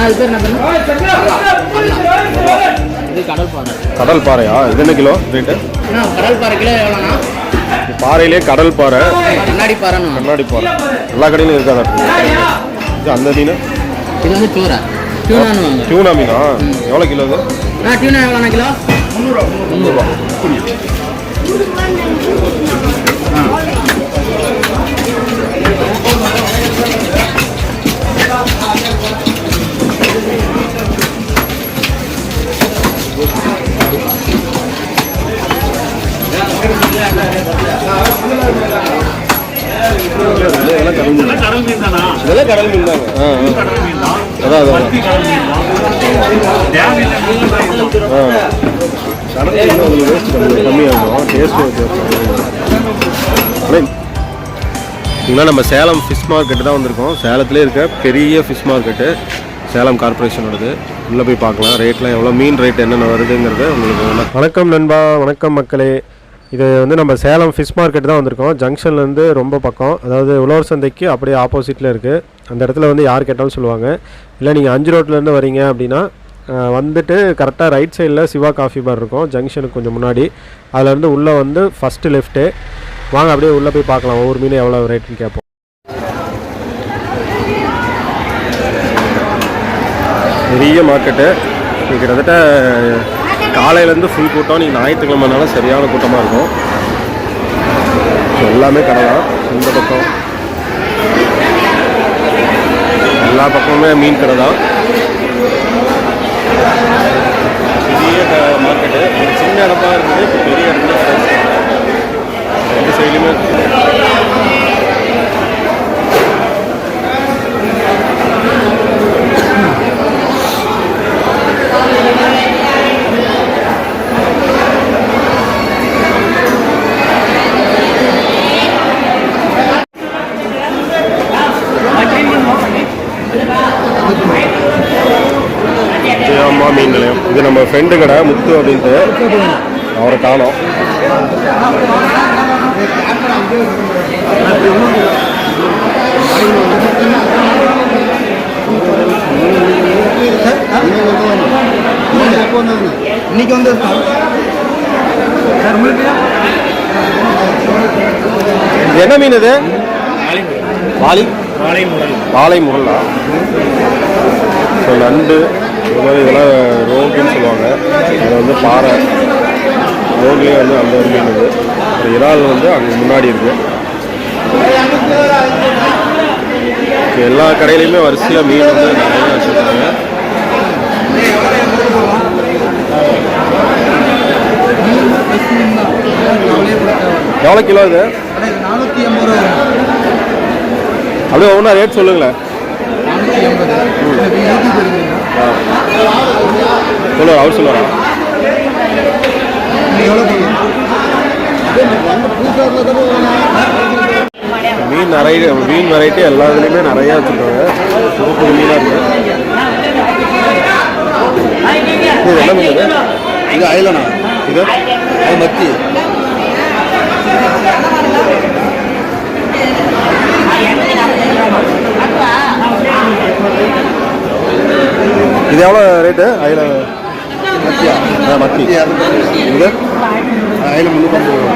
இது கடல் பாறை. கடல் பாறையா? இது என்ன கிலோ ரேட்டு? கடல் பாறை கிலோ எவ்வளோண்ணா? பாறையிலே கடல் பாறை, கண்ணாடி பாறை. கண்ணாடி பாறை எல்லா கடையிலும் இருக்காதா? இது அந்த மீன் இது வந்து சோறா டியூனானுவாங்க. டியூனா மீனா? எவ்வளோ கிலோ இது? டியூனா எவ்வளோண்ணா கிலோ? 300 கடல் மீன் தாங்க. நம்ம சேலம் ஃபிஷ் மார்க்கெட்டு தான் வந்திருக்கோம். சேலத்திலே இருக்க பெரிய ஃபிஷ் மார்க்கெட்டு சேலம் கார்பரேஷனோடது. உள்ளே போய் பார்க்கலாம் ரேட்லாம் எவ்வளோ, மீன் ரேட் என்னென்ன வருதுங்கிறது உங்களுக்கு. வணக்கம் நண்பா, வணக்கம் மக்களே. இது வந்து நம்ம சேலம் ஃபிஷ் மார்க்கெட் தான் வந்திருக்கோம். ஜங்ஷன்லேருந்து ரொம்ப பக்கம், அதாவது உழவர் சந்தைக்கு அப்படியே ஆப்போசிட்டில் இருக்குது. அந்த இடத்துல வந்து யார் கேட்டாலும் சொல்லுவாங்க. இல்லை நீங்கள் 5 ரோட்லேருந்து வரீங்க அப்படின்னா வந்துட்டு கரெக்டாக ரைட் சைடில் சிவா காஃபி பார் இருக்கும், ஜங்ஷனுக்கு கொஞ்சம் முன்னாடி. அதிலேருந்து உள்ளே வந்து ஃபஸ்ட்டு லெஃப்ட்டு வாங்க, அப்படியே உள்ளே போய் பார்க்கலாம் ஒவ்வொரு மீன் எவ்வளோ ரேட்டுன்னு கேட்போம். பெரிய மார்க்கெட்டு கிட்டத்தட்ட காலையிலேருந்து ஃபுல் கூட்டம். நீங்கள் ஞாயிற்றுக்கிழமைனாலும் சரியான கூட்டமாக இருக்கும். எல்லாமே கடை தான். இந்த பக்கம் எல்லா பக்கமுமே மீன் கடை தான். பெரிய மார்க்கெட்டு, ஒரு சின்ன இடமா இருக்குது, இப்போ பெரிய இடத்துல ரெண்டு சைடுமே. மீன் நிலையம் இது நம்ம ஃப்ரெண்டு கடை முத்து அப்படின்ட்டு, அவரை காணோம். இன்னைக்கு வந்து என்ன மீன் இது? வாழை முரலா? ஸோ நண்டு இது மாதிரி இதெல்லாம் ரோகுன்னு சொல்லுவாங்க. அது வந்து பாறை ரோகுலேயே வந்து அந்த ஒரு மீன். இது ஒரு இறால் வந்து அங்கே முன்னாடி இருக்குது. எல்லா கடையிலையுமே வரிசையாக மீன் வந்து நிறைய வச்சுருக்காங்க. எவ்வளோ கிலோ இது? 480 ரூபா. அப்படியே ஒவ்வொன்றா ரேட் சொல்லுங்களேன். சொல்லு, அவர் சொல்லுவாரா? மீன் நிறைய மீன் வெரைட்டி எல்லா இதுலேயுமே நிறையா வச்சுருக்காங்க. புது புது மீனாக இருக்குது. இது என்ன மீன்? இது அயலனா? இது அது மத்தி. இது எவ்வளோ ரேட்டு? அயில மத்தியா? மத்தி. இது அயல 350 ரூபா.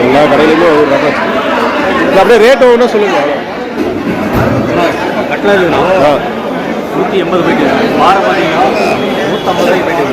எல்லா கடையிலுமே ஒரு ரகம். அப்படியே ரேட் ஒவ்வொன்றா சொல்லுங்க. கட்லா 180 போயிட்டு வாரம் பார்த்தீங்கன்னா 150 ரூபாய்க்கு போயிட்டு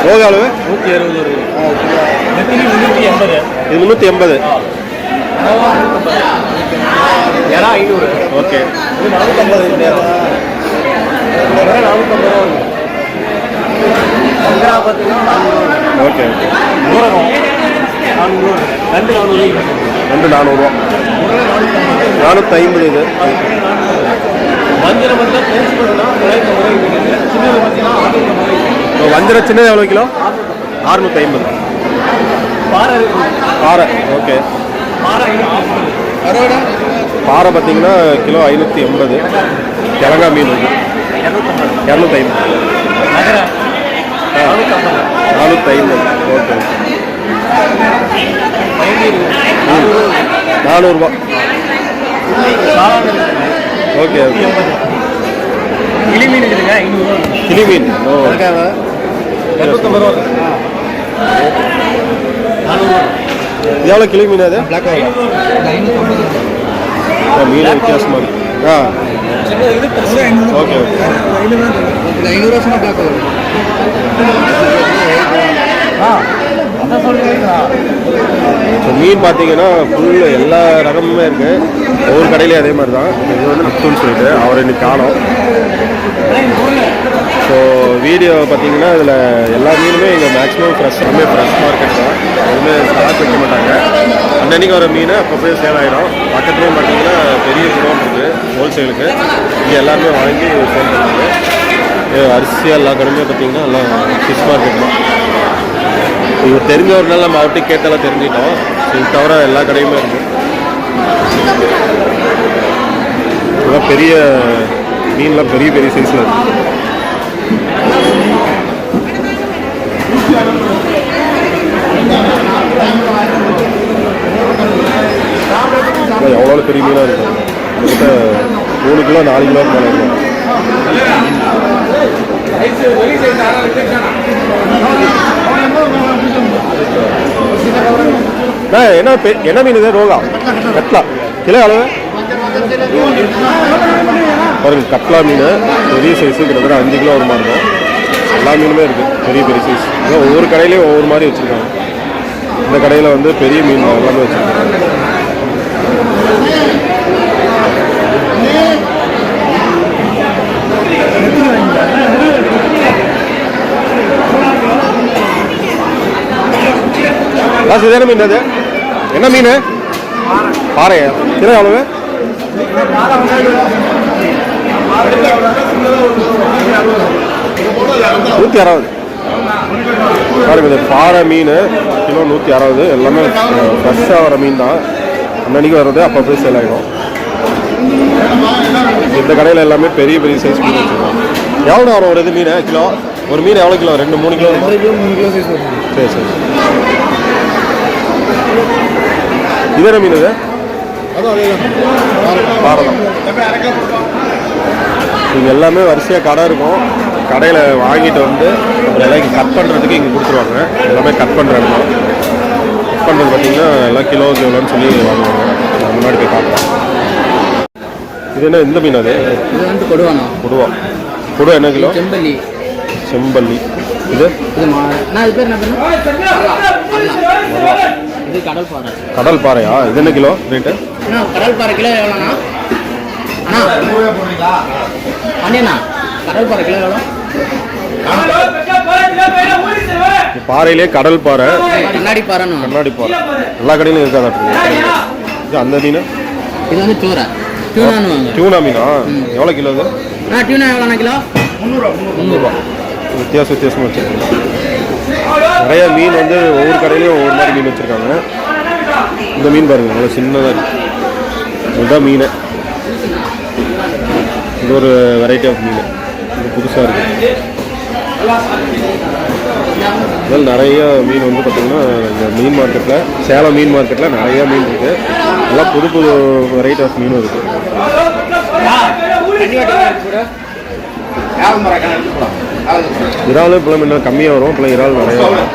ரோகாலு 160 ரூபாய். இது 380. ஏன்னா 500. ஓகே. இது 450 ரூபாய். 450 ரூபா. பார்த்தீங்கன்னா ஓகே ஓகே. ஊரகம் 400. 400. 400 450. இது வஞ்சரம் வந்து டேஸ்ட் பண்ணா 950 ரூபாய். சின்னது பார்த்தீங்கன்னா 650 ரூபாய். வஞ்சரம் சின்னது எவ்வளோ கிலோ? 650. பாறை பாறை ஓகே. பாறை பார்த்தீங்கன்னா கிலோ 580. கிழங்கா மீன் வந்து 250. நகரம் 450. ஓகே. 400 okay okay. கிளி மீன் இருக்குதுங்க 500 கிளி மீன். ஓ, 250 ரூபா. எவ்வளோ கிளி மீன் அது? பிளாக் மீன் வித்தியாசமாக இருக்கு. ஆ ஓகே ஓகே. 500 வருஷமா பிளாக் வரும். ஸோ மீன் பார்த்தீங்கன்னா ஃபுல்லு எல்லா ரகமுமே இருக்குது. ஒவ்வொரு கடையிலையும் அதே மாதிரி தான். இது வந்து நப்துன்னு சொல்லிட்டு அவர் இன்னைக்கு காணோம். ஸோ வீடியோ பார்த்தீங்கன்னா இதில் எல்லா மீனுமே இங்கே மேக்ஸிமம் எல்லாமே ஃப்ரெஷ் மார்க்கெட் தான். எதுவுமே ஸ்டாக் வைக்க மாட்டாங்க. அன்னன்னைக்கு வர மீன் அப்போ போய் சேல் ஆகிடும். பக்கத்துலேயும் பார்த்தீங்கன்னா பெரிய குடோன் இருக்குது ஹோல்சேலுக்கு. இங்கே எல்லாருமே வாங்கி சேல் பண்ணுறாங்க. அரிசியாக எல்லா கடையுமே பார்த்தீங்கன்னா எல்லாம் ஃபிஷ் மார்க்கெட் தான். இவர் தெரிஞ்சவர்னால நம்ம அவர்கிட்ட கேட்டாலும் தெரிஞ்சிட்டோம். இது தவிர எல்லா கடையுமே இருக்குது. இதெல்லாம் பெரிய மீன்லாம் பெரிய பெரிய சைஸில் இருக்குது. எவ்வளோ பெரிய மீனாக இருக்கும். கிட்டத்தட்ட 3 கிலோ 4 கிலோ மேலே இருக்கும். என்ன மீன் இது? ரோகா கட்லா. கிலோ அளவு பாருங்க. கட்லா மீன் பெரிய சைஸு, கிட்டத்தட்ட 5 கிலோ ஒரு மாதிரி இருக்கும். எல்லா மீனுமே இருக்குது பெரிய பெரிய சைஸ். ஒவ்வொரு கடையிலையும் ஒவ்வொரு மாதிரி வச்சுருக்காங்க. இந்த கடையில் வந்து பெரிய மீன் எல்லாமே வச்சுருக்காங்க. காசு இதான மீன் அது? என்ன மீன்? பாறையா? கிலோ எவ்வளவு? 160. பாருங்க, இது பாறை மீன் கிலோ 160. எல்லாமே ஃப்ரெஷ்ஷாக வர மீன் தான். அன்னன்னைக்கு வர்றது அப்போ போய் சேல் ஆகிடும். இந்த கடையில் எல்லாமே பெரிய பெரிய சைஸ் மீன் வச்சுருக்கோம். எவ்வளோ வரும் ஒரு இது மீன் கிலோ? ஒரு மீன் எவ்வளோ கிலோ? 2-3 கிலோ? 3 கிலோ சைஸ் வரும். சரி சரி. இது என்ன மீன்? இது பாரதம். இங்கே எல்லாமே வரிசையாக கடை இருக்கும். கடையில் வாங்கிட்டு வந்து அப்புறம் எல்லாம் கட் பண்ணுறதுக்கு இங்கே கொடுத்துருவாங்க. எல்லாமே கட் பண்ணுற இடம். கட் பண்ணுறது பார்த்தீங்கன்னா எல்லாம் கிலோவுக்கு எவ்வளோன்னு சொல்லி வாங்குவாங்க. நான் முன்னாடி போய் பார்க்கலாம். இது என்ன இந்த மீன்? அது இது வந்து கொடுவாண்ணா. கொடுவா. கொடுவா என்ன கிலோ? செம்பல்லி. செம்பல்லி. இது நான் இது பேர் என்ன பண்ணு? இது கடல் பாறை. கடல் பாறையா? இது என்ன கிலோ ரேட்டு? அண்ணா கடல் பாறை கிலோ எவ்வளோண்ணா? அண்ணா அண்ணா கடல் பாறை கிலோ எவ்வளோ? பாறையிலே கடல் பாறை, கண்ணாடி பாறைன்னு. கண்ணாடி பாறை எல்லா கடையிலும் இருக்காது. இது அந்த மீன். இது வந்து சோரை டியூனான்னு. டியூனா மீனா? எவ்வளோ கிலோ இது? டியூனா எவ்வளோண்ணா கிலோ? 300. வித்தியாசமாக வச்சுருக்காங்க. நிறைய மீன் வந்து ஒவ்வொரு கடையிலையும் ஒவ்வொரு மாதிரி மீன் வச்சுருக்காங்க. இந்த மீன் பாருங்கள், நல்லா சின்னதாக இருக்குது. இதுதான் மீன். இது ஒரு வெரைட்டி ஆஃப் மீன். இது புதுசாக இருக்குது. இதில் நிறைய மீன் வந்து பார்த்திங்கன்னா இந்த மீன் மார்க்கெட்டில், சேலம் மீன் மார்க்கெட்டில் நிறைய மீன் இருக்குது. எல்லாம் புது புது வெரைட்டி ஆஃப் மீனும் இருக்குது. இறாலும் இப்போலாம் இன்னும் கம்மியாக வரும். இப்போலாம் இறால் நிறைய வரும்.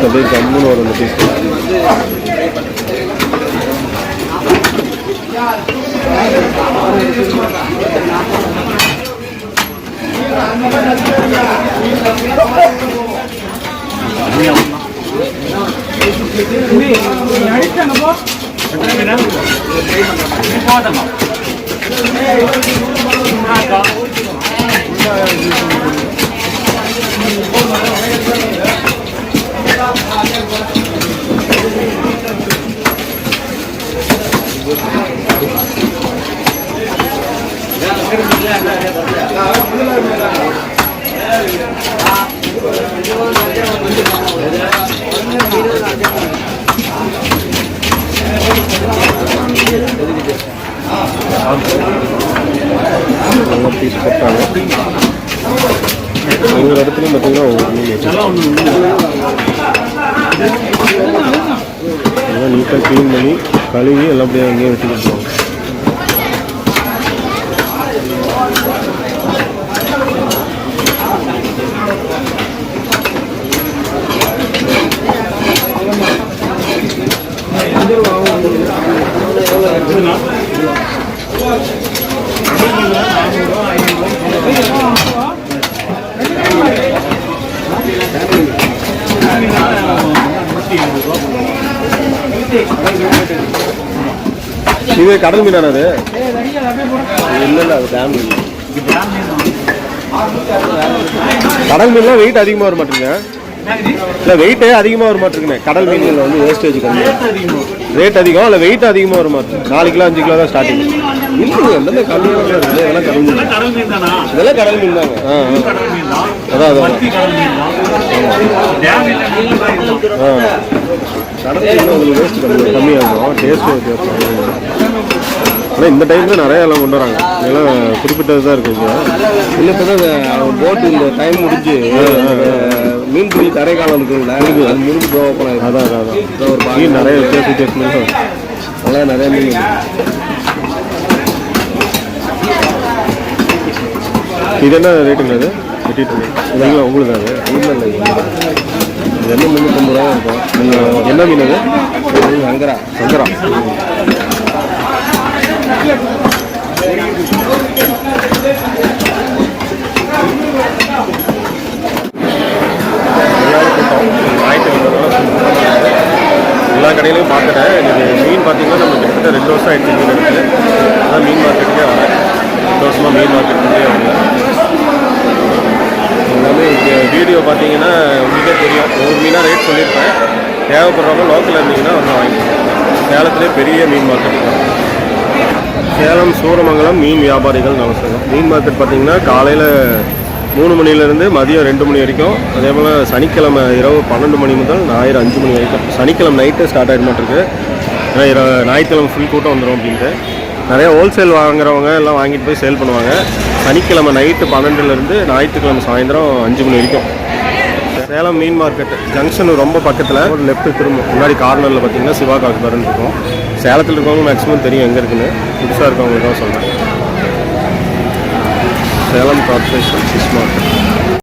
அப்படியே கம்முன்னு வரும் இந்த பீஸ். நல்லா பீஸ் போட்டாங்க. ஒவ்வொரு இடத்துலையும் பார்த்தீங்கன்னா ஒவ்வொரு மீன் எல்லாம் நீட்டாக க்ளீன் பண்ணி கழுவி எல்லாம் அப்படியே அங்கேயே வெட்டி கொடுத்துருவாங்க. இது கடல் மீனான அது? இல்லை இல்லை, அது டேம் மீன். கடல் மீன்லாம் வெயிட் அதிகமாக வர மாட்டேங்க. இல்லை வெயிட்டே அதிகமாக வர மாட்டேங்குண்ணே. கடல் மீன்கள் வந்து வேஸ்டேஜ் கம்மி, ரேட் அதிகம். இல்லை வெயிட் அதிகமாக வர மாட்டேன். 4 கிலோ 5 கிலோ தான் ஸ்டார்டிங். இல்லைங்க, எல்லாமே கம்மியாக தான் இருக்குது. இதெல்லாம் கடல் மீன், இதெல்லாம் கடல் மீன் தாங்க. அதான் அதான் கடல் மீன் உங்களுக்கு வேஸ்ட் கம்மியாகும், டேஸ்ட்டும் வித்தியாசம். ஆனால் இந்த டைமில் நிறையா எல்லாம் கொண்டு வராங்க. இதெல்லாம் குறிப்பிட்டது தான் இருக்குங்க. இல்லை இப்போ தான் போட்டு இந்த டைம் முடிஞ்சு மீன் பிடி தரை காலம் இருக்குங்களா, அது முடிஞ்சு போகலாம். அதான் அதான் அதான் ஒரு மீன் நிறைய வித்தியாசம் அதெல்லாம் நிறைய மீன். இது என்ன ரேட்டுங்க? அது வெட்டிட்டு இல்லைங்களா உங்களுக்கு? அது இல்லை இல்லை, இது என்ன மீன்? 50 ரூபா இருக்கும். நீங்கள் என்ன மீன் அது? சங்கரா. சங்கரா எல்லா கடையிலையும் பார்த்துட்டேன். எனக்கு மீன் பார்த்தீங்கன்னா நம்ம கிட்டத்தட்ட 2 வருஷம் ஆகிடுச்சு மீன் எடுத்து. அதான் மீன் மார்க்கெட்டுக்கே வரேன். 2 வருஷமாக மீன் மார்க்கெட்டுக்கே வரேன். எல்லாமே வீடியோ பார்த்தீங்கன்னா உங்களுக்கே தெரியும். ஒரு மீனாக ரேட் சொல்லியிருப்பேன். தேவைப்படுறவங்க லோக்கலில் இருந்தீங்கன்னா வந்து வாங்கிக்கலாம். சேலத்திலே பெரிய மீன் மார்க்கெட் தான் சேலம் சூரமங்கலம் மீன் வியாபாரிகள் நலசங்கம். மீன் மார்க்கெட் பார்த்தீங்கன்னா காலையில் 3 மணிலேருந்து மதியம் 2 மணி வரைக்கும். அதே போல் சனிக்கிழமை இரவு 12 மணி முதல் ஞாயிறு 5 மணி வரைக்கும். சனிக்கிழமை நைட்டு ஸ்டார்ட் ஆகிட மாட்டிருக்கு. ஏன்னா ஞாயிற்றுக்கிழமை ஃபுல் கூட்டம் வந்துடும் அப்படின்ட்டு நிறையா ஹோல்சேல் வாங்குறவங்க எல்லாம் வாங்கிட்டு போய் சேல் பண்ணுவாங்க. சனிக்கிழமை நைட்டு 12லேருந்து ஞாயிற்றுக்கிழமை சாயந்தரம் 5 மணி வரைக்கும். சேலம் மீன் மார்க்கெட்டு ஜங்ஷன் ரொம்ப பக்கத்தில் ஒரு லெஃப்ட் திரும்ப முன்னாடி கார்னரில் பார்த்தீங்கன்னா சிவா காக்பர்னு இருக்கும். சேலத்தில் இருக்கவங்க மேக்ஸிமம் தெரியும் எங்கே இருக்குன்னு. புதுசாக இருக்கவங்களுக்கு தான் சொல்கிறேன். Salem corporation fish market.